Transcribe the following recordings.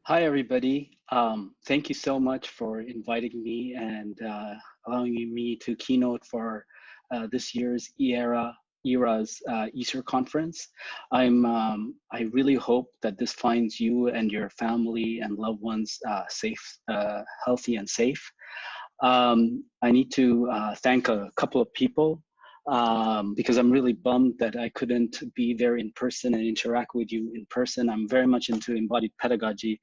Hi, everybody. Thank you so much for inviting me and allowing me to keynote for this year's ERA's Easter conference. I really hope that this finds you and your family and loved ones safe, healthy and safe. I need to thank a couple of people because I'm really bummed that I couldn't be there in person and interact with you in person. I'm very much into embodied pedagogy,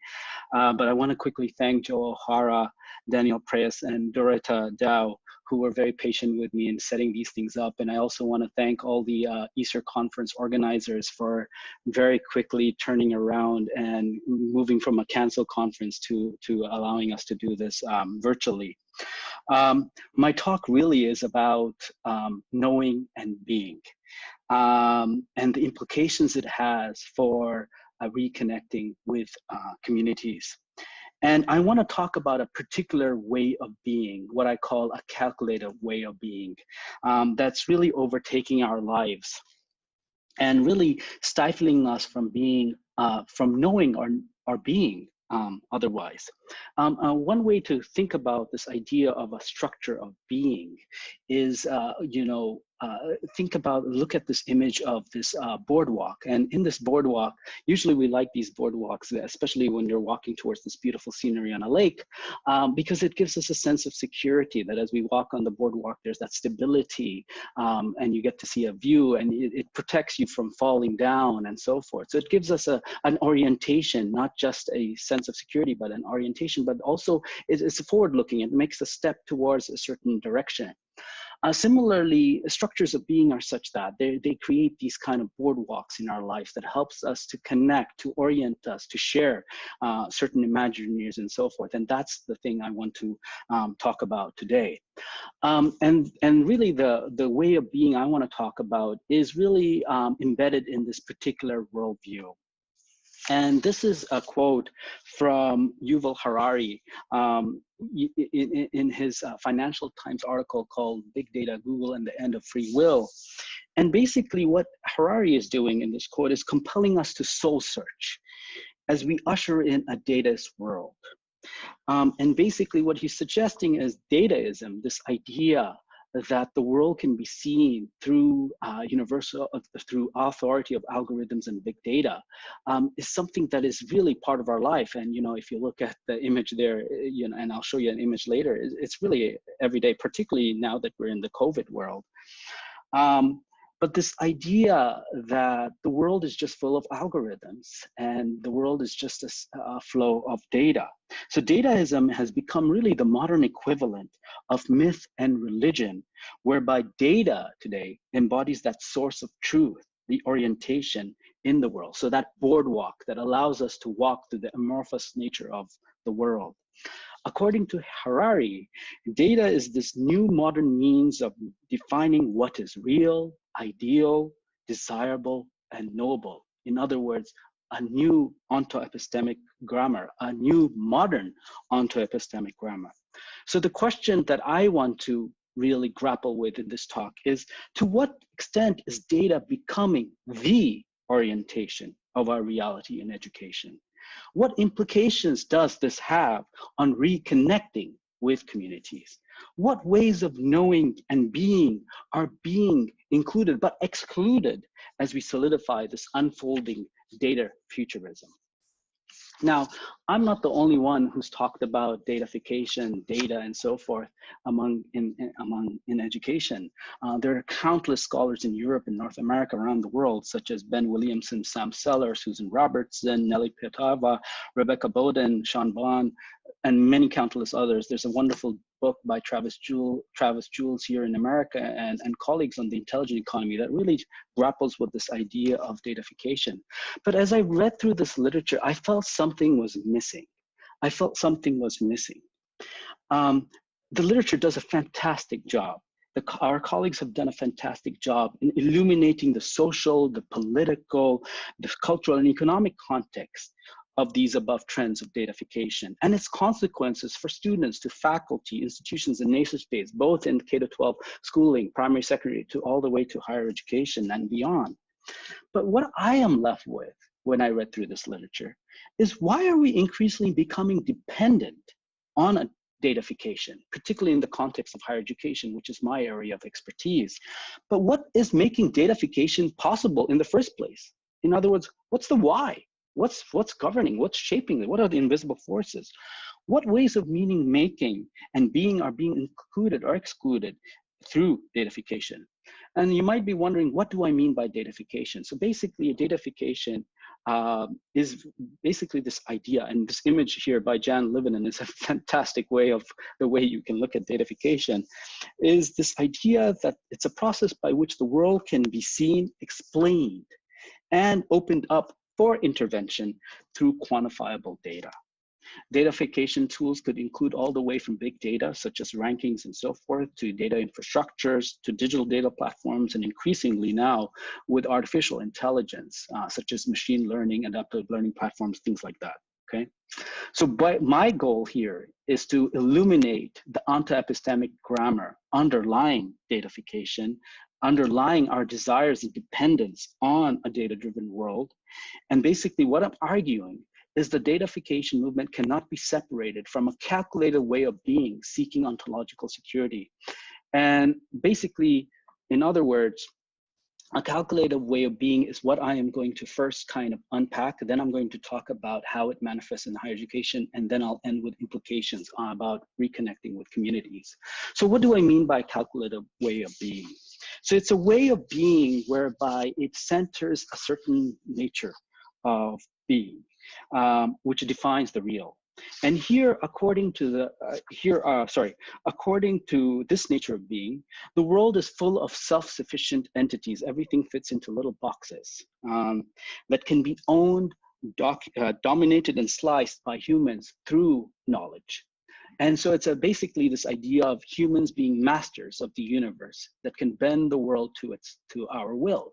but I want to quickly thank Joe O'Hara, Daniel Preyes, and Doretta Dow, who were very patient with me in setting these things up. And I also want to thank all the Easter conference organizers for very quickly turning around and moving from a canceled conference to allowing us to do this virtually. My talk really is about knowing and being, and the implications it has for reconnecting with communities. And I want to talk about a particular way of being, what I call a calculated way of being, that's really overtaking our lives and really stifling us from being, from knowing or being otherwise. One way to think about this idea of a structure of being is, look at this image of this boardwalk. And in this boardwalk, usually we like these boardwalks, especially when you're walking towards this beautiful scenery on a lake, because it gives us a sense of security that as we walk on the boardwalk, there's that stability, and you get to see a view, and it protects you from falling down and so forth. So it gives us an orientation, not just a sense of security, but an orientation, but also it's forward-looking. It makes a step towards a certain direction. Similarly, structures of being are such that they create these kind of boardwalks in our life that helps us to connect, to orient us, to share certain imaginaries and so forth. And that's the thing I want to talk about today. And really the way of being I want to talk about is really embedded in this particular worldview. And this is a quote from Yuval Harari in his Financial Times article called Big Data, Google, and the End of Free Will. And basically what Harari is doing in this quote is compelling us to soul search as we usher in a dataist world. And basically what he's suggesting is dataism, this idea that the world can be seen through through authority of algorithms and big data, is something that is really part of our life. And if you look at the image there, and I'll show you an image later, it's really every day, particularly now that we're in the COVID world. But this idea that the world is just full of algorithms and the world is just a flow of data. So dataism has become really the modern equivalent of myth and religion, whereby data today embodies that source of truth, the orientation in the world. So that boardwalk that allows us to walk through the amorphous nature of the world. According to Harari, data is this new modern means of defining what is real, ideal, desirable, and knowable. In other words, a new ontoepistemic grammar, a new modern ontoepistemic grammar. So the question that I want to really grapple with in this talk is, to what extent is data becoming the orientation of our reality in education? What implications does this have on reconnecting with communities? What ways of knowing and being are being included but excluded as we solidify this unfolding data futurism? Now, I'm not the only one who's talked about datafication, data, and so forth in education. There are countless scholars in Europe and North America, around the world, such as Ben Williamson, Sam Seller, Susan Robertson, Nelly Pietava, Rebecca Bowden, Sean Bond, and many countless others. There's a wonderful book by Travis Jules here in America and colleagues on the intelligent economy that really grapples with this idea of datafication. But as I read through this literature, I felt something was missing. The literature does a fantastic job. Our colleagues have done a fantastic job in illuminating the social, the political, the cultural and economic context of these above trends of datafication and its consequences for students, to faculty, institutions, and nation states, both in K-12 schooling, primary, secondary, to all the way to higher education and beyond. But what I am left with when I read through this literature is why are we increasingly becoming dependent on a datafication, particularly in the context of higher education, which is my area of expertise. But what is making datafication possible in the first place? In other words, what's the why? What's governing? What's shaping it? What are the invisible forces? What ways of meaning making and being are being included or excluded through datafication? And you might be wondering, what do I mean by datafication? So basically, a datafication is basically this idea, and this image here by Jan Livinen is a fantastic way of the way you can look at datafication, is this idea that it's a process by which the world can be seen, explained, and opened up for intervention through quantifiable data. Datafication tools could include all the way from big data, such as rankings and so forth, to data infrastructures, to digital data platforms, and increasingly now with artificial intelligence, such as machine learning, adaptive learning platforms, things like that, okay? So my goal here is to illuminate the onto-epistemic grammar underlying datafication, underlying our desires and dependence on a data-driven world. And basically what I'm arguing is the datafication movement cannot be separated from a calculated way of being, seeking ontological security. And basically, in other words, a calculated way of being is what I am going to first kind of unpack. Then I'm going to talk about how it manifests in higher education, and then I'll end with implications about reconnecting with communities. So what do I mean by calculated way of being? So it's a way of being whereby it centers a certain nature of being, which defines the real. And here, according to the according to this nature of being, the world is full of self-sufficient entities. Everything fits into little boxes that can be owned, dominated, and sliced by humans through knowledge. And so it's basically this idea of humans being masters of the universe that can bend the world to our will.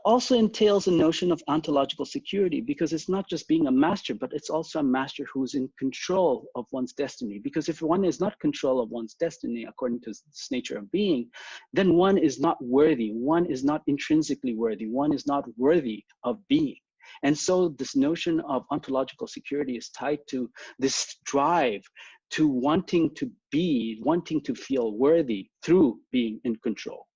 Also entails a notion of ontological security, because it's not just being a master, but it's also a master who's in control of one's destiny. Because if one is not in control of one's destiny, according to this nature of being, then one is not worthy. One is not intrinsically worthy. One is not worthy of being. And so this notion of ontological security is tied to this drive to wanting to be, wanting to feel worthy through being in control.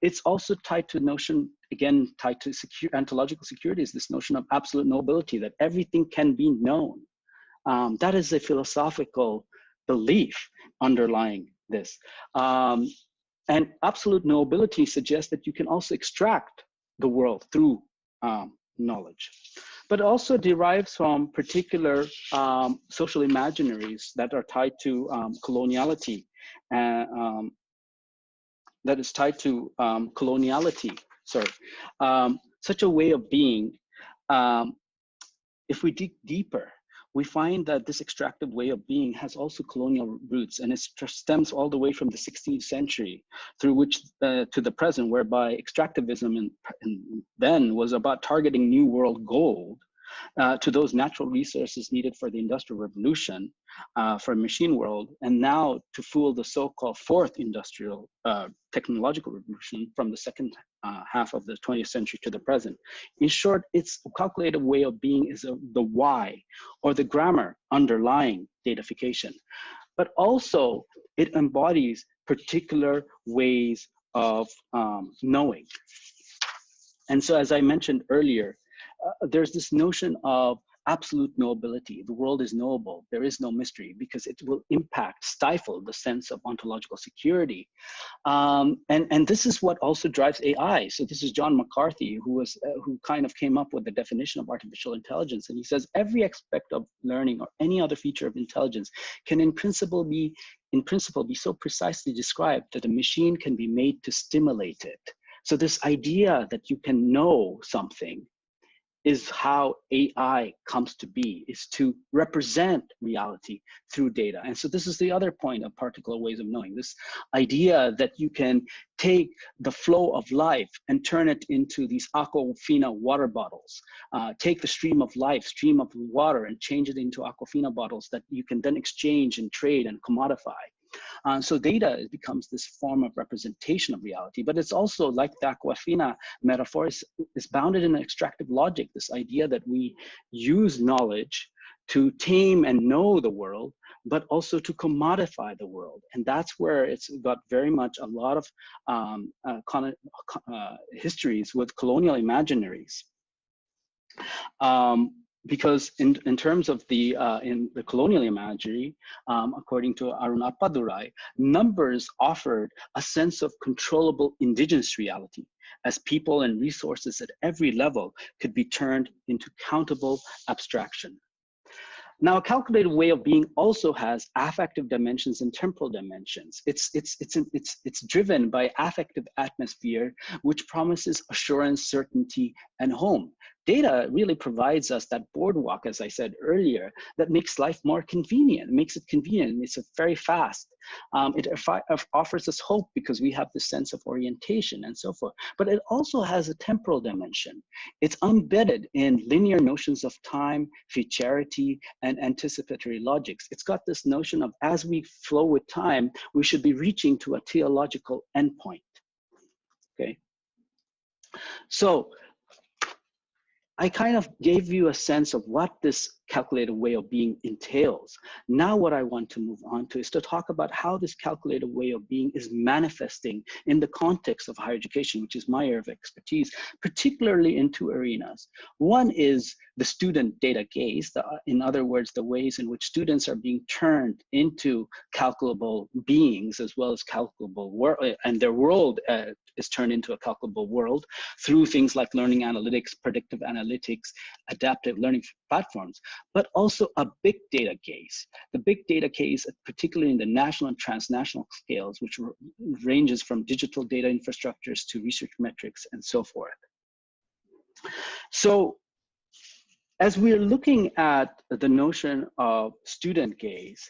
It's also tied to notion, again, tied to ontological security, is this notion of absolute knowability, that everything can be known. That is a philosophical belief underlying this. And absolute knowability suggests that you can also extract the world through knowledge, but also derives from particular social imaginaries that are tied to coloniality, that is tied to coloniality, such a way of being. If we dig deeper, we find that this extractive way of being has also colonial roots, and it stems all the way from the 16th century through which to the present, whereby extractivism and then was about targeting New World gold to those natural resources needed for the Industrial Revolution, for a machine world, and now to fuel the so-called fourth industrial technological revolution from the second half of the 20th century to the present. In short, its calculated way of being is the why, or the grammar underlying datafication. But also, it embodies particular ways of knowing. And so, as I mentioned earlier, there's this notion of absolute knowability. The world is knowable. There is no mystery, because it will stifle the sense of ontological security. And this is what also drives AI. So this is John McCarthy, who kind of came up with the definition of artificial intelligence. And he says, every aspect of learning or any other feature of intelligence can in principle be so precisely described that a machine can be made to stimulate it. So this idea that you can know something is how AI comes to be, is to represent reality through data. And so this is the other point of particular ways of knowing, this idea that you can take the flow of life and turn it into these Aquafina water bottles, take the stream of life, stream of water, and change it into Aquafina bottles that you can then exchange and trade and commodify. So data becomes this form of representation of reality, but it's also like the Aquafina metaphor is bounded in extractive logic, this idea that we use knowledge to tame and know the world, but also to commodify the world. And that's where it's got very much a lot of histories with colonial imaginaries. Because in terms of in the colonial imagery, according to Arun Appadurai, numbers offered a sense of controllable indigenous reality, as people and resources at every level could be turned into countable abstraction. Now, a calculated way of being also has affective dimensions and temporal dimensions. It's driven by affective atmosphere, which promises assurance, certainty, and home. Data really provides us that boardwalk, as I said earlier, that makes life more convenient, makes it convenient. It's very fast. It offers us hope because we have this sense of orientation and so forth. But it also has a temporal dimension. It's embedded in linear notions of time, futurity, and anticipatory logics. It's got this notion of as we flow with time, we should be reaching to a teleological endpoint. Okay. So I kind of gave you a sense of what this calculated way of being entails. Now what I want to move on to is to talk about how this calculated way of being is manifesting in the context of higher education, which is my area of expertise, particularly in two arenas. One is the student data gaze, in other words, the ways in which students are being turned into calculable beings as well as calculable world, and their world is turned into a calculable world through things like learning analytics, predictive analytics, adaptive learning platforms, but also a big data gaze. The big data case, particularly in the national and transnational scales, which ranges from digital data infrastructures to research metrics and so forth. So as we're looking at the notion of student gaze,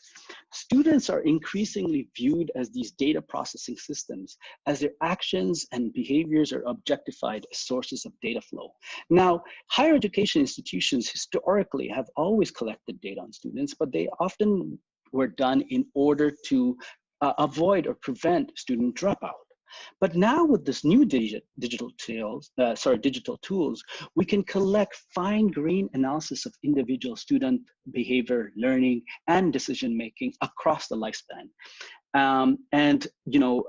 students are increasingly viewed as these data processing systems, as their actions and behaviors are objectified as sources of data flow. Now, higher education institutions historically have always collected data on students, but they often were done in order to avoid or prevent student dropout. But now with this new digital tools, we can collect fine-grained analysis of individual student behavior, learning, and decision-making across the lifespan. And you know,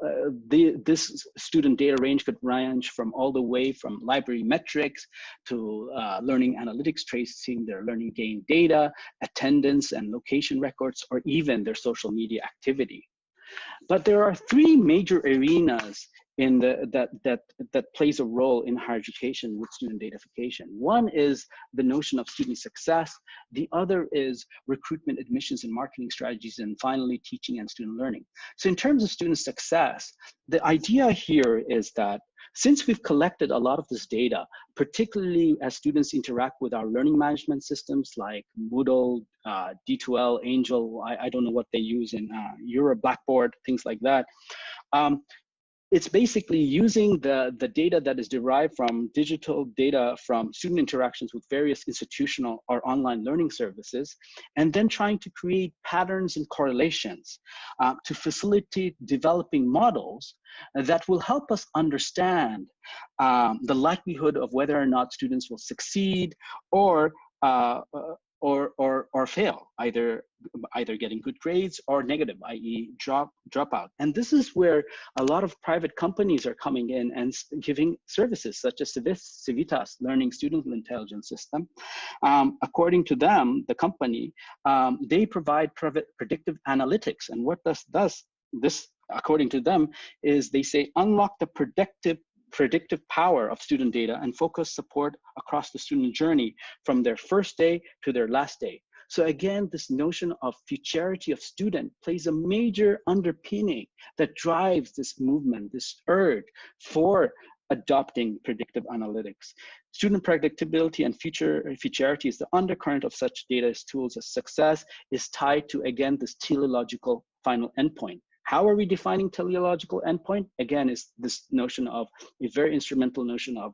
this student data range could range from all the way from library metrics to learning analytics, tracing their learning gain data, attendance and location records, or even their social media activity. But there are three major arenas in that plays a role in higher education with student datafication. One is the notion of student success. The other is recruitment, admissions, and marketing strategies. And finally, teaching and student learning. So in terms of student success, the idea here is that since we've collected a lot of this data, particularly as students interact with our learning management systems like Moodle, D2L, Angel, I don't know what they use in EERA, Blackboard, things like that. It's basically using the data that is derived from digital data from student interactions with various institutional or online learning services, and then trying to create patterns and correlations to facilitate developing models that will help us understand the likelihood of whether or not students will succeed or fail, either getting good grades or negative, i.e. dropout. And this is where a lot of private companies are coming in and giving services such as Civitas Learning Student Intelligence System. According to them, the company, they provide predictive analytics. And what does this, according to them, is they say unlock the predictive power of student data and focus support across the student journey from their first day to their last day. So again, this notion of futurity of student plays a major underpinning that drives this movement, this urge for adopting predictive analytics. Student predictability and futurity is the undercurrent of such data tools as success is tied to, again, this teleological final endpoint. How are we defining teleological endpoint? Again, is this notion of a very instrumental notion of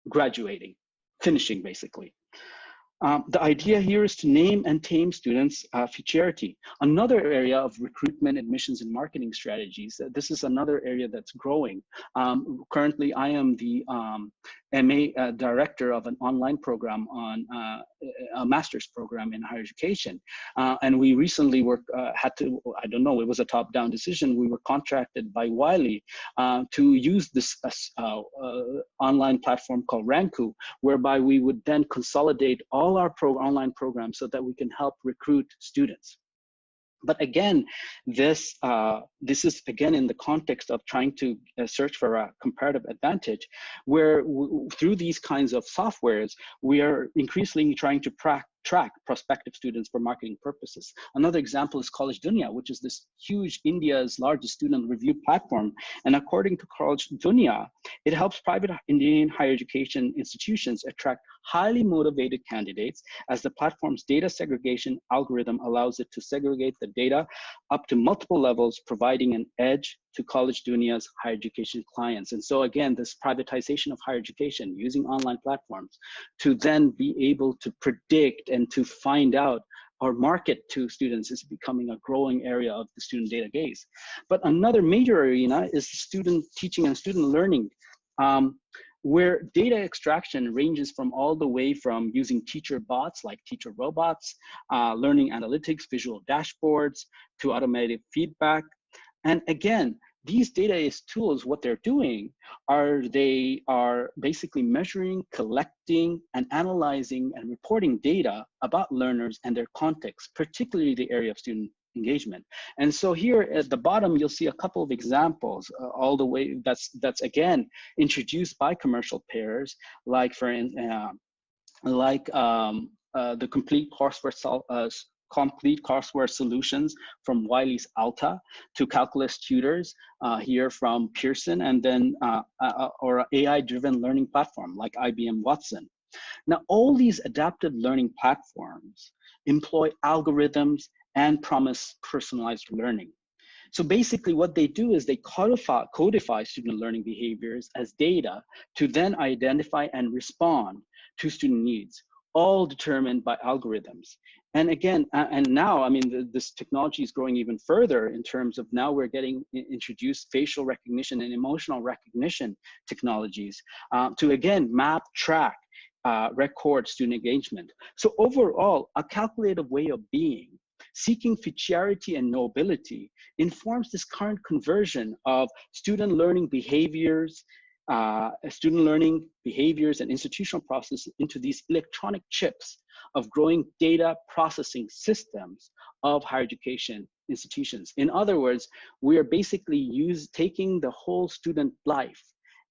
graduating, finishing basically. The idea here is to name and tame students' futurity. Another area of recruitment, admissions, and marketing strategies. This is another area that's growing. Currently, I am the MA director of an online program on a master's program in higher education. And we recently had to, I don't know, it was a top-down decision. We were contracted by Wiley to use this online platform called Ranku, whereby we would then consolidate all our online programs so that we can help recruit students. But again, this is again in the context of trying to search for a comparative advantage, where through these kinds of softwares, we are increasingly trying to track prospective students for marketing purposes. Another example is College Dunia, which is this huge India's largest student review platform. And according to College Dunia, it helps private Indian higher education institutions attract highly motivated candidates, as the platform's data segregation algorithm allows it to segregate the data up to multiple levels, providing an edge to College Dunia's higher education clients. And so again, this privatization of higher education using online platforms to then be able to predict and to find out or market to students is becoming a growing area of the student data gaze. But another major arena is student teaching and student learning, where data extraction ranges from all the way from using teacher bots like teacher robots, learning analytics, visual dashboards, to automated feedback. And again, these data tools, what they're doing they are basically measuring, collecting, and analyzing and reporting data about learners and their context, particularly the area of student engagement. And so here at the bottom, you'll see a couple of examples all the way that's again introduced by commercial payers, like the complete courseware solutions from Wiley's Alta, to Calculus Tutors here from Pearson, and then or an AI-driven learning platform like IBM Watson. Now, all these adaptive learning platforms employ algorithms and promise personalized learning. So basically what they do is they codify student learning behaviors as data to then identify and respond to student needs, all determined by algorithms. And again, and now, I mean, this technology is growing even further in terms of now we're getting introduced facial recognition and emotional recognition technologies to again, map, track, record student engagement. So overall, a calculative way of being, seeking futurity and nobility, informs this current conversion of student learning behaviors and institutional processes into these electronic chips of growing data processing systems of higher education institutions. In other words, we are basically taking the whole student life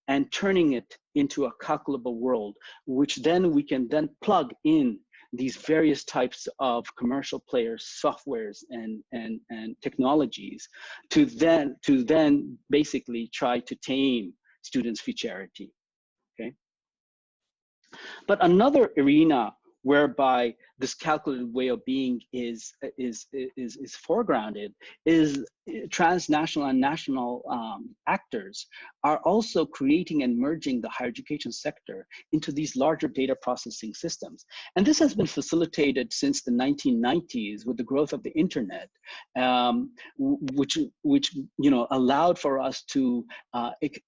and turning it into a calculable world, which then we can then plug in these various types of commercial players, softwares, and technologies to then basically try to tame students' futurity. Okay. But another arena whereby this calculated way of being is foregrounded is transnational and national actors are also creating and merging the higher education sector into these larger data processing systems. And this has been facilitated since the 1990s with the growth of the internet, which allowed for us to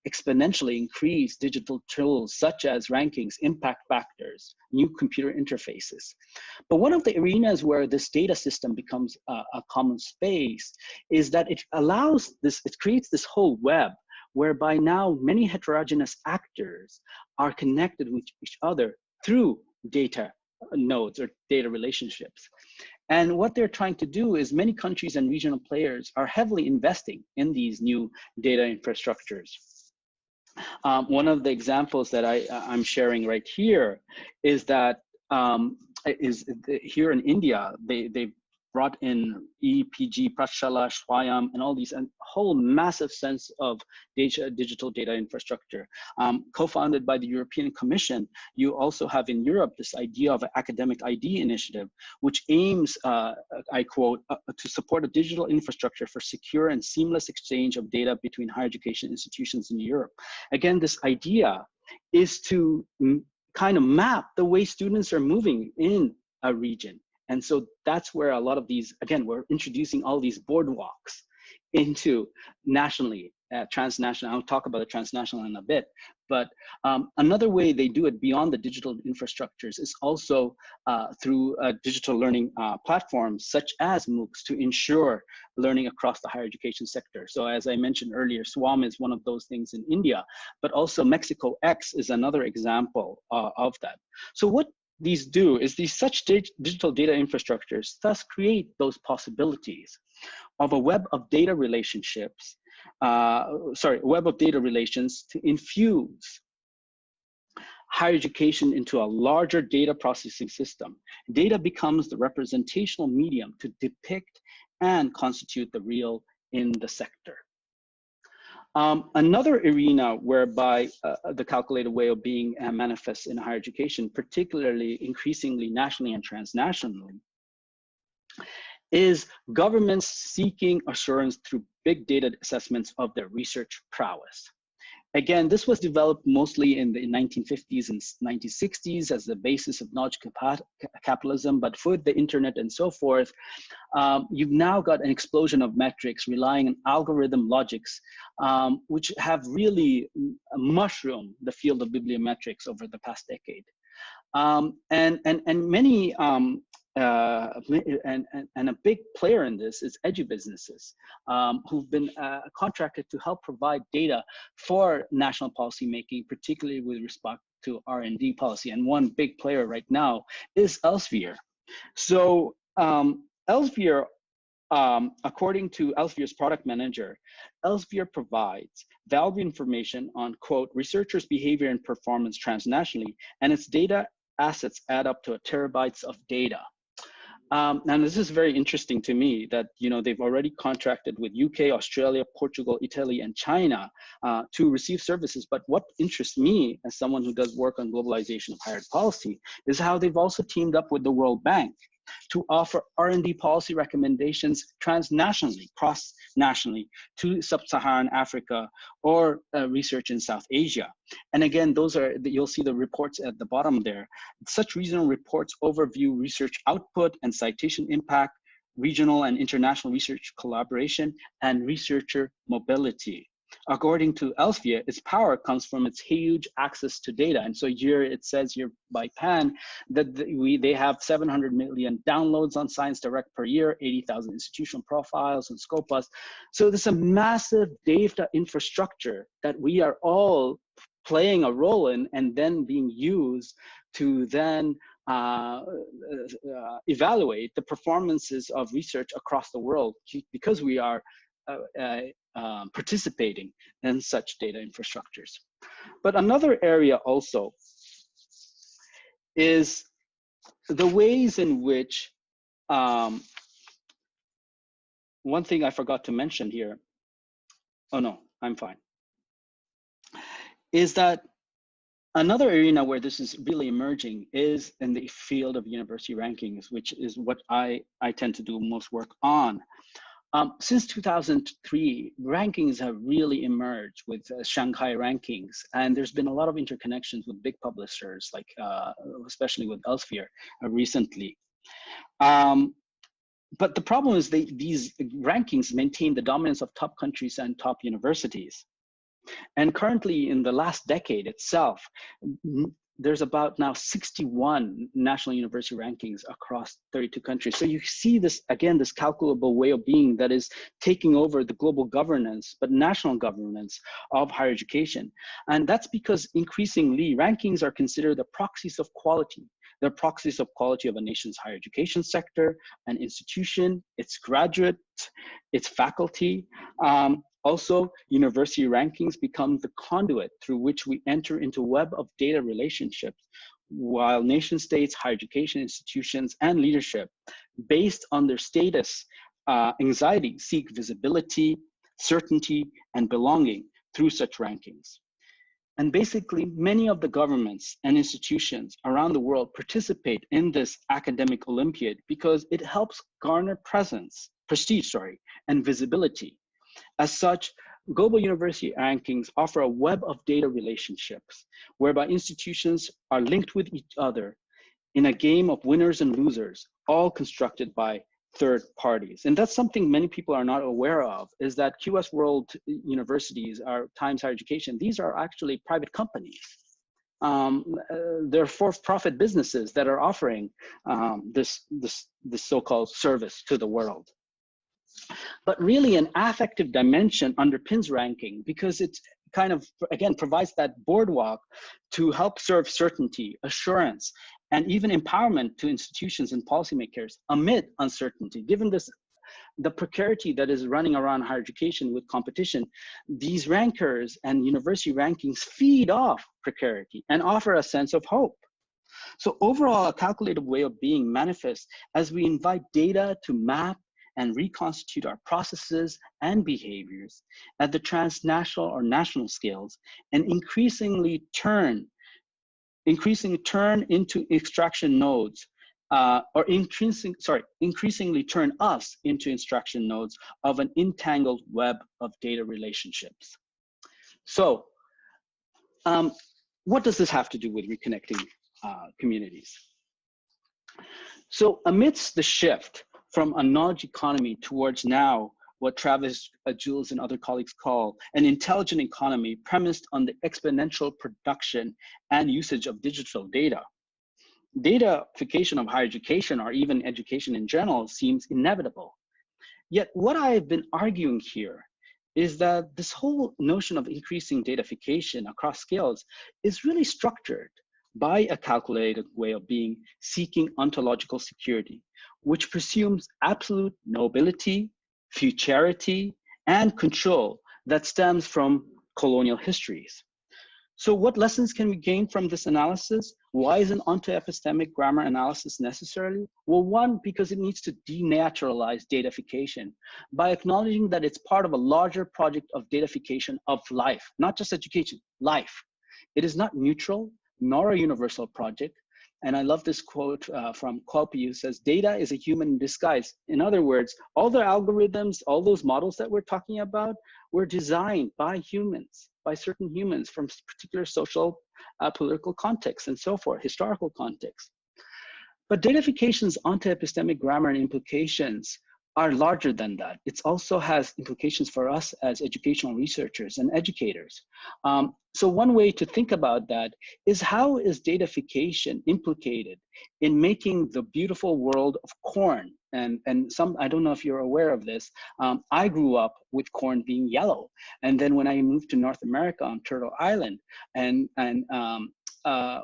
exponentially increase digital tools such as rankings, impact factors, new computer interfaces. But one of the arenas where this data system becomes a common space is that it creates this whole web whereby now many heterogeneous actors are connected with each other through data nodes or data relationships. And what they're trying to do is many countries and regional players are heavily investing in these new data infrastructures. One of the examples that I'm sharing right here is that here in India, they've brought in EPG, Prashala, Swayam, and all these, and whole massive sense of digital data infrastructure. Co-founded by the European Commission, you also have in Europe this idea of an academic ID initiative, which aims, I quote, to support a digital infrastructure for secure and seamless exchange of data between higher education institutions in Europe. Again, this idea is to kind of map the way students are moving in a region. And so that's where a lot of these, again, we're introducing all these boardwalks into nationally, transnational. I'll talk about the transnational in a bit. But another way they do it beyond the digital infrastructures is also through digital learning platforms such as MOOCs to ensure learning across the higher education sector. So as I mentioned earlier, SWAM is one of those things in India, but also Mexico X is another example of that. So what these do is these such digital data infrastructures thus create those possibilities of a web of data relationships, web of data relations to infuse higher education into a larger data processing system. Data becomes the representational medium to depict and constitute the real in the sector. Another arena whereby the calculated way of being manifests in higher education, particularly increasingly nationally and transnationally, is governments seeking assurance through big data assessments of their research prowess. Again, this was developed mostly in the 1950s and 1960s as the basis of knowledge capitalism, but with the internet and so forth, you've now got an explosion of metrics relying on algorithm logics, which have really mushroomed the field of bibliometrics over the past decade. And many and a big player in this is edu-businesses who've been contracted to help provide data for national policy making, particularly with respect to R&D policy. And one big player right now is Elsevier. So Elsevier, according to Elsevier's product manager, Elsevier provides valuable information on, quote, researchers' behavior and performance transnationally, and its data assets add up to terabytes of data. And this is very interesting to me that, you know, they've already contracted with UK, Australia, Portugal, Italy, and China to receive services. But what interests me as someone who does work on globalization of higher ed policy is how they've also teamed up with the World Bank to offer R&D policy recommendations transnationally, cross-nationally to sub-Saharan Africa or research in South Asia. And again, those are, you'll see the reports at the bottom there. Such regional reports overview research output and citation impact, regional and international research collaboration, and researcher mobility. According to Elsevier, its power comes from its huge access to data. And so here it says here by PAN that they have 700 million downloads on Science Direct per year, 80,000 institutional profiles and Scopus. So there's a massive data infrastructure that we are all playing a role in and then being used to then evaluate the performances of research across the world because we are participating in such data infrastructures. But another area also is the ways in which, one thing I forgot to mention here, oh no, I'm fine, is that another arena where this is really emerging is in the field of university rankings, which is what I tend to do most work on. Since 2003, rankings have really emerged with Shanghai rankings, and there's been a lot of interconnections with big publishers, like especially with Elsevier recently. But the problem is these rankings maintain the dominance of top countries and top universities. And currently, in the last decade itself, there's about now 61 national university rankings across 32 countries. So you see this, again, this calculable way of being that is taking over the global governance, but national governance of higher education. And that's because increasingly rankings are considered the proxies of quality. They're proxies of quality of a nation's higher education sector, an institution, its graduate, its faculty. Also, university rankings become the conduit through which we enter into a web of data relationships, while nation states, higher education institutions, and leadership, based on their status, anxiety, seek visibility, certainty, and belonging through such rankings. And basically, many of the governments and institutions around the world participate in this academic Olympiad because it helps garner prestige, and visibility. As such, global university rankings offer a web of data relationships whereby institutions are linked with each other in a game of winners and losers, all constructed by third parties. And that's something many people are not aware of, is that QS World Universities, or Times Higher Education, these are actually private companies. They're for-profit businesses that are offering this so-called service to the world. But really an affective dimension underpins ranking, because it's kind of, again, provides that boardwalk to help serve certainty, assurance, and even empowerment to institutions and policymakers amid uncertainty. Given this, the precarity that is running around higher education with competition, these rankers and university rankings feed off precarity and offer a sense of hope. So overall, a calculated way of being manifests as we invite data to map and reconstitute our processes and behaviors at the transnational or national scales, and increasingly turn into extraction nodes, or increasingly turn us into instruction nodes of an entangled web of data relationships. So what does this have to do with reconnecting communities? So amidst the shift from a knowledge economy towards now what Travis Jules and other colleagues call an intelligent economy premised on the exponential production and usage of digital data, datafication of higher education, or even education in general, seems inevitable. Yet what I've been arguing here is that this whole notion of increasing datafication across scales is really structured by a calculated way of being, seeking ontological security, which presumes absolute nobility, futurity, and control that stems from colonial histories. So what lessons can we gain from this analysis? Why is an onto-epistemic grammar analysis necessary? Well, one, because it needs to denaturalize datafication by acknowledging that it's part of a larger project of datafication of life, not just education, life. It is not neutral, nor a universal project. And I love this quote from Kolpe, who says, data is a human in disguise. In other words, all the algorithms, all those models that we're talking about were designed by humans, by certain humans from particular social, political contexts and so forth, historical contexts. But datafication's onto-epistemic grammar and implications are larger than that. It also has implications for us as educational researchers and educators. So one way to think about that is, how is datafication implicated in making the beautiful world of corn? And some, I don't know if you're aware of this, I grew up with corn being yellow. And then when I moved to North America on Turtle Island and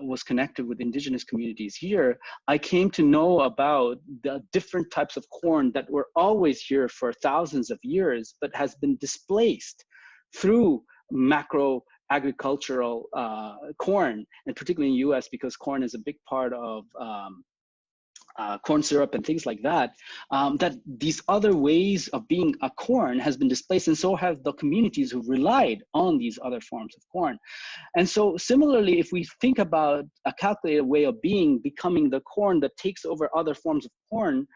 was connected with indigenous communities here, I came to know about the different types of corn that were always here for thousands of years, but has been displaced through macro agricultural corn, and particularly in the US, because corn is a big part of corn syrup and things like that, that these other ways of being a corn has been displaced, and so have the communities who relied on these other forms of corn. And so similarly, if we think about a calculated way of being becoming the corn that takes over other forms of corn,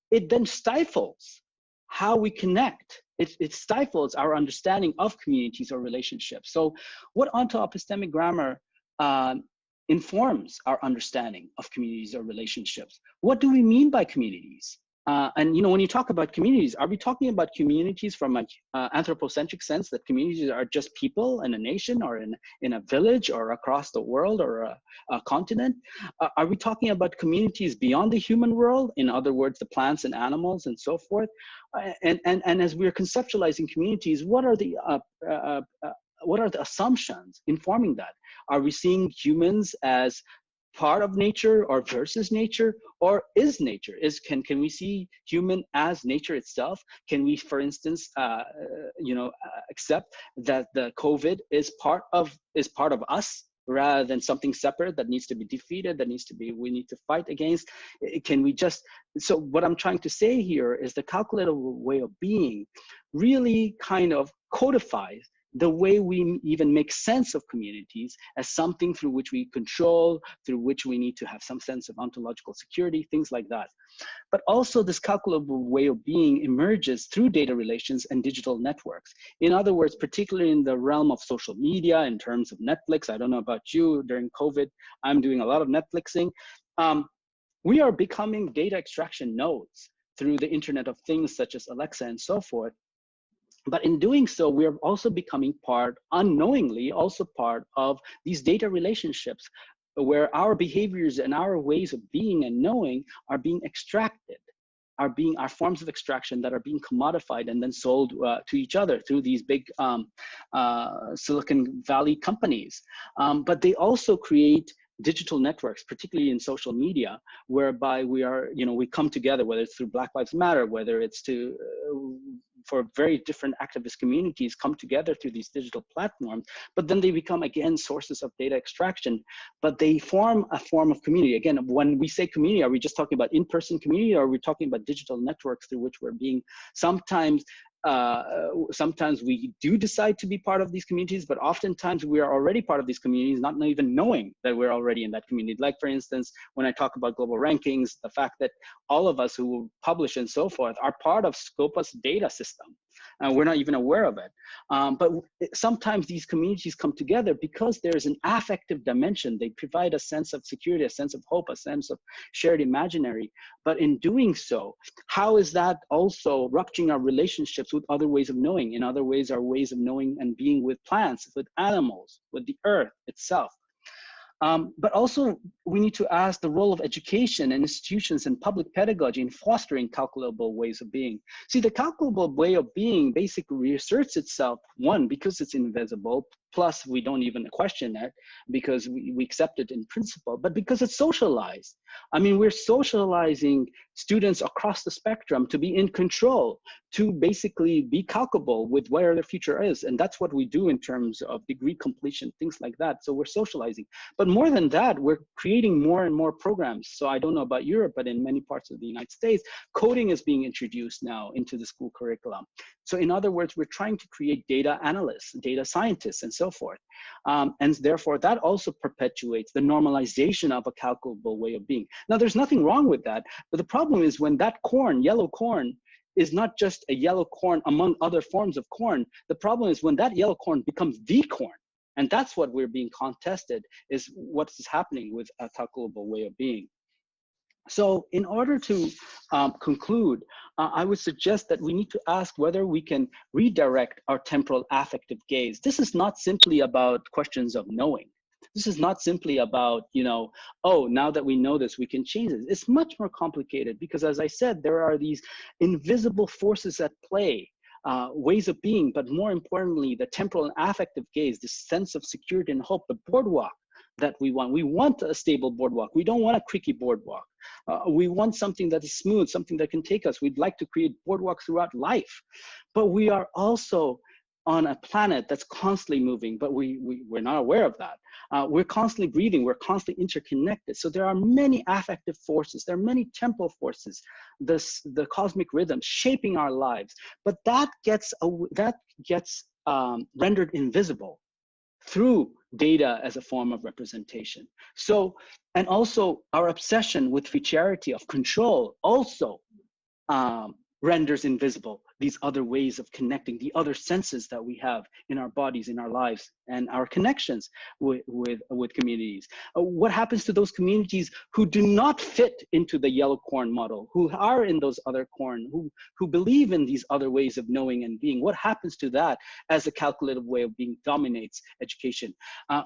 it then stifles how we connect. It stifles our understanding of communities or relationships. So what onto-epistemic grammar informs our understanding of communities or relationships. What do we mean by communities? And you know, when you talk about communities, are we talking about communities from an anthropocentric sense, that communities are just people in a nation or in a village or across the world or a continent? Are we talking about communities beyond the human world? In other words, the plants and animals and so forth? And as we're conceptualizing communities, what are the assumptions informing that? Are we seeing humans as part of nature or versus nature, or is nature? Can we see human as nature itself? Can we, for instance, accept that the COVID is part of us rather than something separate that needs to be defeated, we need to fight against? Can we just, so what I'm trying to say here is the calculated way of being really kind of codifies the way we even make sense of communities as something through which we control, through which we need to have some sense of ontological security, things like that. But also this calculable way of being emerges through data relations and digital networks. In other words, particularly in the realm of social media, in terms of Netflix, I don't know about you, during COVID, I'm doing a lot of Netflixing. We are becoming data extraction nodes through the Internet of Things, such as Alexa and so forth. But in doing so, we are also becoming part, unknowingly, also part of these data relationships where our behaviors and our ways of being and knowing are being extracted, are forms of extraction that are being commodified and then sold to each other through these big Silicon Valley companies. But they also create digital networks, particularly in social media, whereby we come together, whether it's through Black Lives Matter, whether it's for very different activist communities come together through these digital platforms, but then they become, again, sources of data extraction, but they form a form of community. Again, when we say community, are we just talking about in-person community, or are we talking about digital networks through which we're being sometimes we do decide to be part of these communities, but oftentimes we are already part of these communities, not even knowing that we're already in that community. Like, for instance, when I talk about global rankings, the fact that all of us who publish and so forth are part of Scopus data system. We're not even aware of it. But sometimes these communities come together because there's an affective dimension. They provide a sense of security, a sense of hope, a sense of shared imaginary. But in doing so, how is that also rupturing our relationships with other ways of knowing? In other ways, our ways of knowing and being with plants, with animals, with the earth itself. But also, we need to ask the role of education and institutions and public pedagogy in fostering calculable ways of being. See, the calculable way of being basically reasserts itself, one, because it's invisible, plus we don't even question it because we accept it in principle, but because it's socialized. I mean, we're socializing students across the spectrum to be in control, to basically be calculable with where their future is. And that's what we do in terms of degree completion, things like that. So we're socializing. But more than that, we're creating more and more programs. So I don't know about Europe, but in many parts of the United States, coding is being introduced now into the school curriculum. So in other words, we're trying to create data analysts, data scientists, and so forth. And therefore, that also perpetuates the normalization of a calculable way of being. Now, there's nothing wrong with that, but the problem is when that corn, yellow corn, is not just a yellow corn among other forms of corn. The problem is when that yellow corn becomes the corn. And that's what we're being contested, is what is happening with a calculable way of being. So in order to conclude, I would suggest that we need to ask whether we can redirect our temporal affective gaze. This is not simply about questions of knowing. This is not simply about, oh, now that we know this, we can change this. It's much more complicated because, as I said, there are these invisible forces at play, ways of being, but more importantly, the temporal and affective gaze, this sense of security and hope, the boardwalk that we want. We want a stable boardwalk. We don't want a creaky boardwalk. We want something that is smooth, something that can take us. We'd like to create boardwalks throughout life, but we are also on a planet that's constantly moving, but we're not aware of that. We're constantly breathing, we're constantly interconnected. So there are many affective forces, there are many temporal forces, the cosmic rhythms shaping our lives, but that gets rendered invisible through data as a form of representation. So, and also our obsession with futurity of control also renders invisible these other ways of connecting, the other senses that we have in our bodies, in our lives, and our connections with communities. What happens to those communities who do not fit into the yellow corn model, who are in those other corn, who believe in these other ways of knowing and being? What happens to that as a calculative way of being dominates education?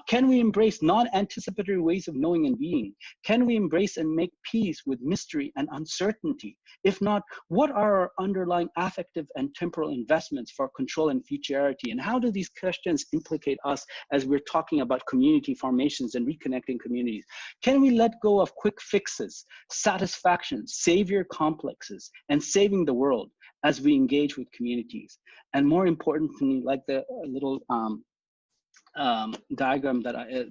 Can we embrace non-anticipatory ways of knowing and being? Can we embrace and make peace with mystery and uncertainty? If not, what are our underlying affective and temporal investments for control and futurity? And how do these questions implicate us as we're talking about community formations and reconnecting communities? Can we let go of quick fixes, satisfaction, savior complexes, and saving the world as we engage with communities? And more importantly, like the little diagram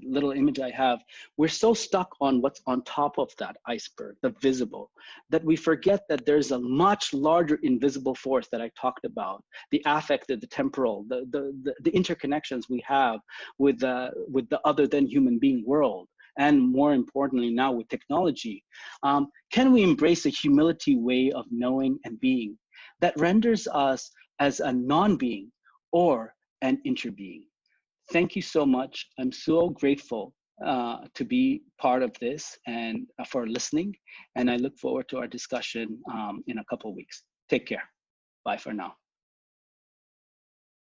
little image I have, we're so stuck on what's on top of that iceberg, the visible, that we forget that there's a much larger invisible force that I talked about, the affective, the temporal, the interconnections we have with the other than human being world. And more importantly now with technology, can we embrace a humility way of knowing and being that renders us as a non-being or an interbeing? Thank you so much. I'm so grateful to be part of this and for listening. And I look forward to our discussion in a couple of weeks. Take care. Bye for now.